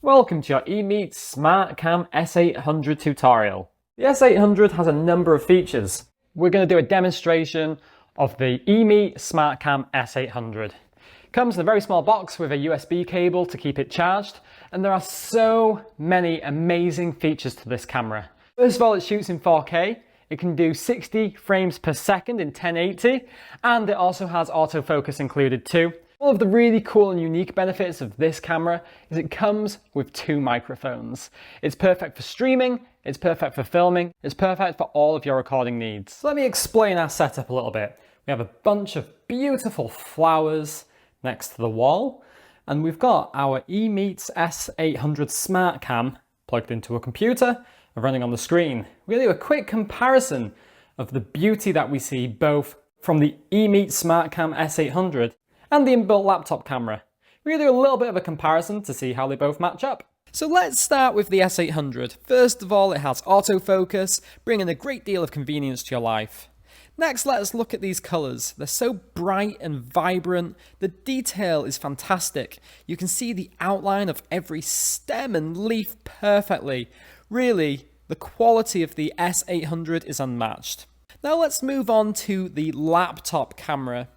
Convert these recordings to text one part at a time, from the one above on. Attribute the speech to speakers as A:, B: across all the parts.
A: Welcome to your EMEET SmartCam S800 tutorial. The S800 has a number of features. We're going to do a demonstration of the EMEET SmartCam S800. It comes in a very small box with a USB cable to keep it charged, and there are so many amazing features to this camera. First of all, it shoots in 4K. It can do 60 frames per second in 1080, and it also has autofocus included too. One of the really cool and unique benefits of this camera is it comes with two microphones. It's perfect for streaming, it's perfect for filming, it's perfect for all of your recording needs. So let me explain our setup a little bit. We have a bunch of beautiful flowers next to the wall, and we've got our EMEET S800 SmartCam plugged into a computer and running on the screen. We're going to do a quick comparison of the beauty that we see both from the EMEET SmartCam S800 and the inbuilt laptop camera. We're going to do a little bit of a comparison to see how they both match up. So let's start with the S800. First of all, it has autofocus, bringing a great deal of convenience to your life. Next, let's look at these colours. They're so bright and vibrant. The detail is fantastic. You can see the outline of every stem and leaf perfectly. Really, the quality of the S800 is unmatched. Now let's move on to the laptop camera.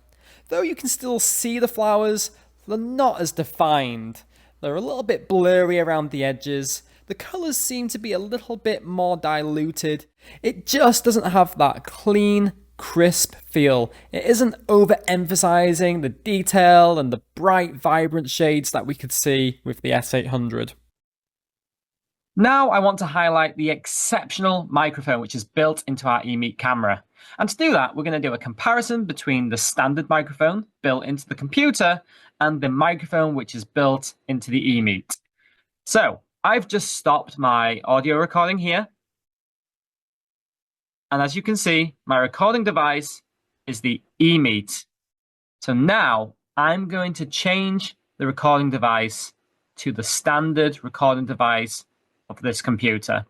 A: Though you can still see the flowers, they're not as defined. They're a little bit blurry around the edges. The colours seem to be a little bit more diluted. It just doesn't have that clean, crisp feel. It isn't overemphasizing the detail and the bright, vibrant shades that we could see with the S800. Now I want to highlight the exceptional microphone which is built into our EMEET camera. And to do that, we're going to do a comparison between the standard microphone built into the computer and the microphone which is built into the EMEET. So I've just stopped my audio recording here. And as you can see, my recording device is the EMEET. So now I'm going to change the recording device to the standard recording device of this computer.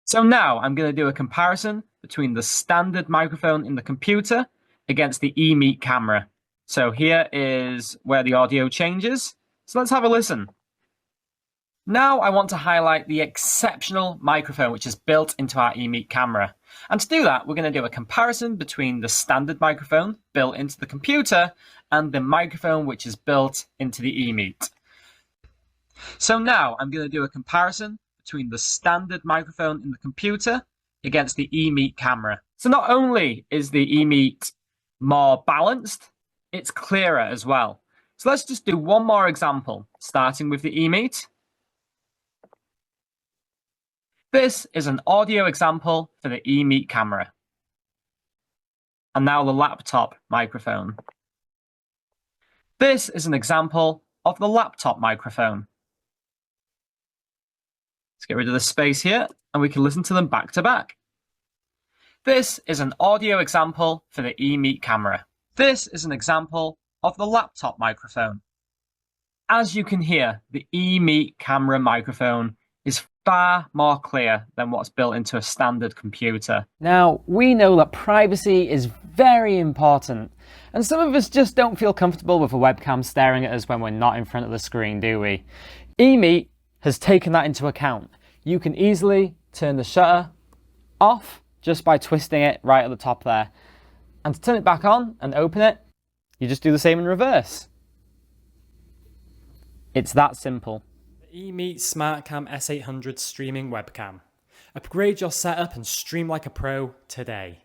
A: So now I'm going to do a comparison between the standard microphone in the computer against the EMEET camera. So here is where the audio changes. So let's have a listen. Now I want to highlight the exceptional microphone which is built into our EMEET camera. And to do that, we're going to do a comparison between the standard microphone built into the computer and the microphone which is built into the EMEET. So now I'm going to do a comparison between the standard microphone in the computer against the EMEET camera. So not only is the EMEET more balanced, it's clearer as well. So let's just do one more example, starting with the EMEET. This is an audio example for the EMEET camera. And now the laptop microphone. This is an example of the laptop microphone. Let's get rid of the space here, and we can listen to them back to back. This is an audio example for the EMEET camera. This is an example of the laptop microphone. As you can hear, the EMEET camera microphone is far more clear than what's built into a standard computer. Now, we know that privacy is very important, and some of us just don't feel comfortable with a webcam staring at us when we're not in front of the screen, do we? EMEET has taken that into account. You can easily turn the shutter off just by twisting it right at the top there. And to turn it back on and open it, you just do the same in reverse. It's that simple. The EMEET SmartCam S800 streaming webcam. Upgrade your setup and stream like a pro today.